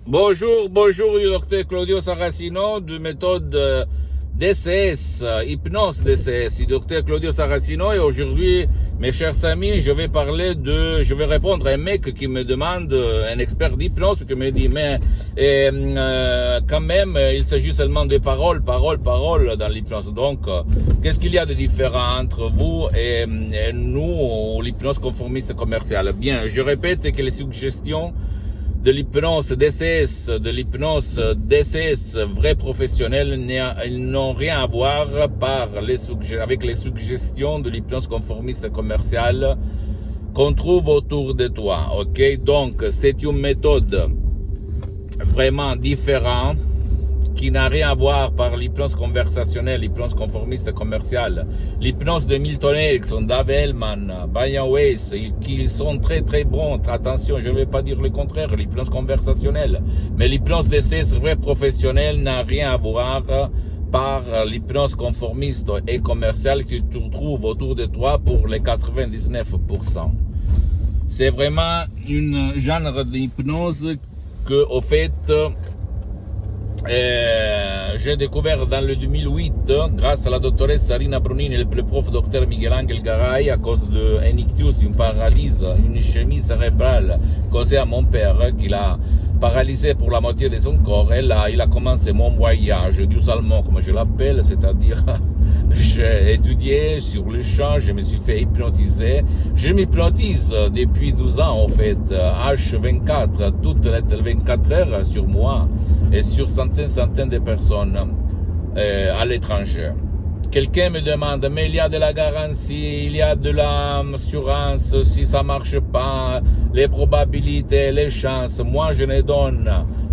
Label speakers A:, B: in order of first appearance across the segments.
A: Bonjour, bonjour, du docteur Claudio Saracino de méthode DCS, hypnose DCS, du docteur Claudio Saracino. Et aujourd'hui, mes chers amis, je vais répondre à un mec qui me demande, un expert d'hypnose, qui me dit, mais quand même, il s'agit seulement de paroles dans l'hypnose. Donc, qu'est-ce qu'il y a de différent entre vous et nous, l'hypnose conformiste commerciale? Bien, je répète que les suggestions de l'hypnose DCS vrai professionnel n'ont rien à voir avec les suggestions de l'hypnose conformiste commerciale qu'on trouve autour de toi. Ok, donc c'est une méthode vraiment différente qui n'a rien à voir par l'hypnose conversationnelle, l'hypnose conformiste commerciale, l'hypnose de Milton Erickson, Dave Hellman, Brian Weiss, qui sont très très bons. Attention, je ne vais pas dire le contraire, l'hypnose conversationnelle. Mais l'hypnose DCS vrai professionnelle n'a rien à voir par l'hypnose conformiste et commerciale que tu trouves autour de toi pour les 99%. C'est vraiment une genre d'hypnose que, au fait, j'ai découvert dans le 2008 grâce à la doctoresse Rina Brunini et le prof docteur Miguel Angel Garay à cause d'un ictus, une paralysie, une ischémie cérébrale causée à mon père qui l'a paralysé pour la moitié de son corps. Et là, il a commencé mon voyage du salmon, comme je l'appelle, c'est-à-dire j'ai étudié sur le champ, je me suis fait hypnotiser. Je m'hypnotise depuis 12 ans en fait, H24, toutes les 24 heures sur moi et sur centaines de personnes à l'étranger. Quelqu'un me demande, mais il y a de la garantie, il y a de l'assurance, si ça marche pas, les probabilités, les chances. Moi, je ne donne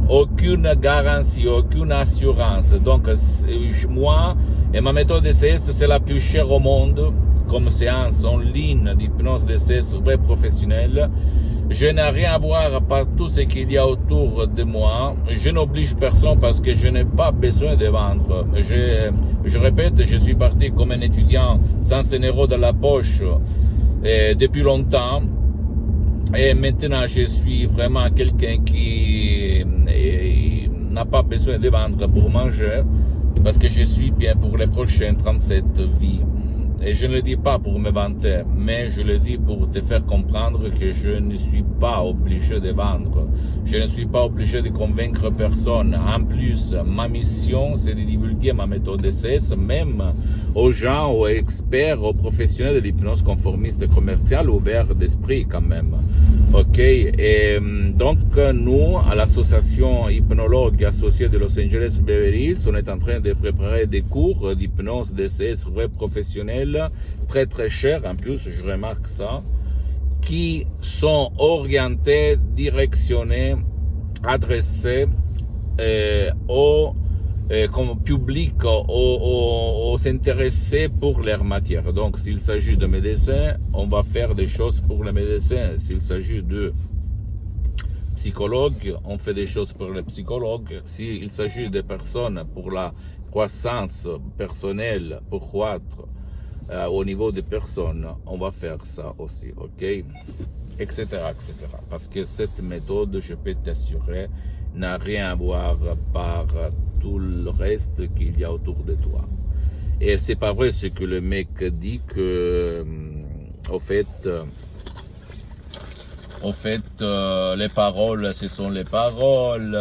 A: aucune garantie, aucune assurance. Donc, moi et ma méthode DCS, c'est la plus chère au monde, comme séance en ligne d'hypnose DCS vrai professionnel. Je n'ai rien à voir par tout ce qu'il y a autour de moi. Je n'oblige personne parce que je n'ai pas besoin de vendre. Je répète, je suis parti comme un étudiant sans un euro dans la poche depuis longtemps. Et maintenant, je suis vraiment quelqu'un qui n'a pas besoin de vendre pour manger parce que je suis bien pour les prochaines 37 vies. Et je ne le dis pas pour me vanter, mais je le dis pour te faire comprendre que je ne suis pas obligé de vendre. Je ne suis pas obligé de convaincre personne. En plus, ma mission, c'est de divulguer ma méthode DCS, même aux gens, aux experts, aux professionnels de l'hypnose conformiste commerciale, ouverts d'esprit quand même. Ok, et donc nous, à l'association hypnologue associée de Los Angeles Beverly Hills, on est en train de préparer des cours d'hypnose DCS vrai professionnel, très très chers en plus, je remarque ça, qui sont orientés, directionnés, adressés au comme public, aux intéressés pour leur matière. Donc, s'il s'agit de médecins, on va faire des choses pour les médecins. S'il s'agit de psychologues, on fait des choses pour les psychologues. S'il s'agit de personnes pour la croissance personnelle, pour croître au niveau des personnes, on va faire ça aussi, ok, etc., etc. Parce que cette méthode, je peux t'assurer, n'a rien à voir par tout le reste qu'il y a autour de toi. Et c'est pas vrai ce que le mec dit que, au fait, les paroles, ce sont les paroles.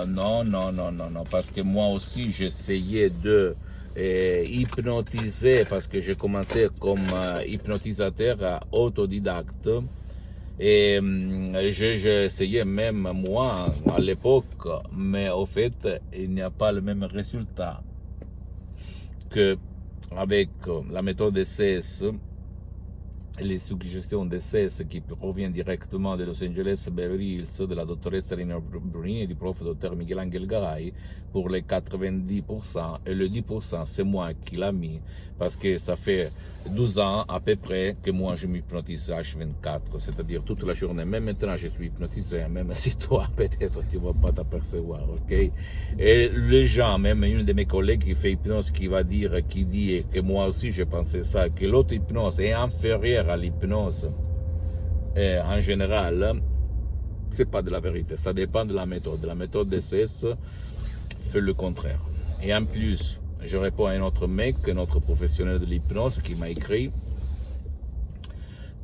A: Non, parce que moi aussi, j'essayais de hypnotiser, parce que j'ai commencé comme hypnotisateur autodidacte. Et j'ai essayé même moi à l'époque, mais au fait, il n'y a pas le même résultat que avec la méthode DCS, les suggestions DCS qui proviennent directement de Los Angeles Beverly Hills, de la doctoresse Rina Brunini et du prof docteur Miguel Angel Garay pour les 90%, et le 10% c'est moi qui l'ai mis parce que ça fait 12 ans à peu près que moi je m'hypnotise H24, c'est-à-dire toute la journée. Même maintenant je suis hypnotisé, même si toi peut-être tu ne vas pas t'apercevoir, ok? Et les gens, même une de mes collègues qui fait hypnose qui dit que moi aussi je pensais ça, que l'auto-hypnose est inférieure à l'hypnose en général, c'est pas de la vérité. Ça dépend de la méthode. La méthode DCS fait le contraire. Et en plus, je réponds à un autre mec, un autre professionnel de l'hypnose qui m'a écrit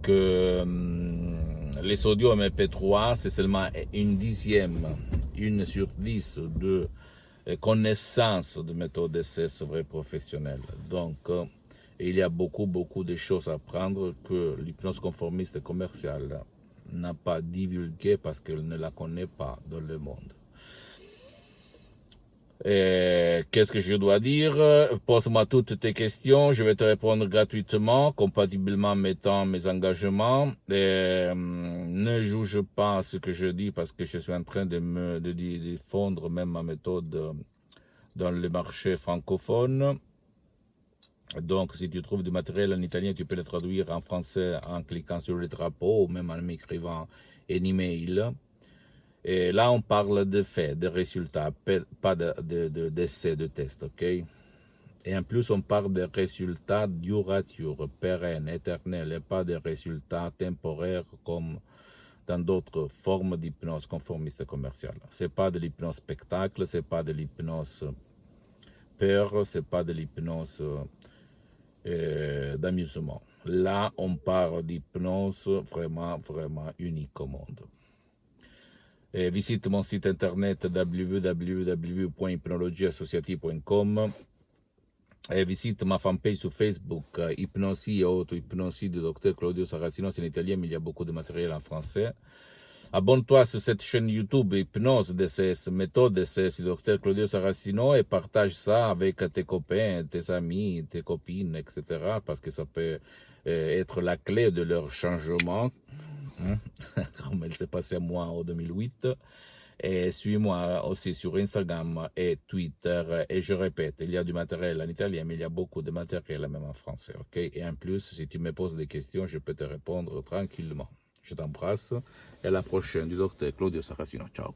A: que les audios MP3, c'est seulement une dixième, 1 sur 10 de connaissance de méthode DCS vrai professionnelle. Donc, il y a beaucoup de choses à apprendre que l'hypnose conformiste commerciale n'a pas divulgué parce qu'elle ne la connaît pas dans le monde. Qu'est-ce que je dois dire? Pose-moi toutes tes questions, je vais te répondre gratuitement, compatiblement mettant mes engagements. Ne juge pas ce que je dis parce que je suis en train de diffondre même ma méthode dans le marché francophone. Donc, si tu trouves du matériel en italien, tu peux le traduire en français en cliquant sur le drapeau ou même en m'écrivant un email. Et là, on parle de faits, de résultats, pas d'essais, de tests, ok? Et en plus, on parle de résultats duratures, pérennes, éternels, et pas de résultats temporaires comme dans d'autres formes d'hypnose conformiste commerciale. C'est pas de l'hypnose spectacle, c'est pas de l'hypnose peur, c'est pas de l'hypnose d'amusement. Là, on parle d'hypnose vraiment unique au monde. Visite mon site internet www.hypnologieassociative.com et visite ma fanpage sur Facebook, Hypnosie et auto-hypnosie du Dr Claudio Saracino, c'est en italien, mais il y a beaucoup de matériel en français. Abonne-toi sur cette chaîne YouTube, Hypnose DCS, méthode DCS du Dr Claudio Saracino et partage ça avec tes copains, tes amis, tes copines, etc. parce que ça peut être la clé de leur changement. Comme elle s'est passée à moi en 2008. Et suis-moi aussi sur Instagram et Twitter. Et je répète, il y a du matériel en italien, mais il y a beaucoup de matériel même en français. Okay? Et en plus, si tu me poses des questions, je peux te répondre tranquillement. Je t'embrasse et à la prochaine du Dr Claudio Saracino. Ciao.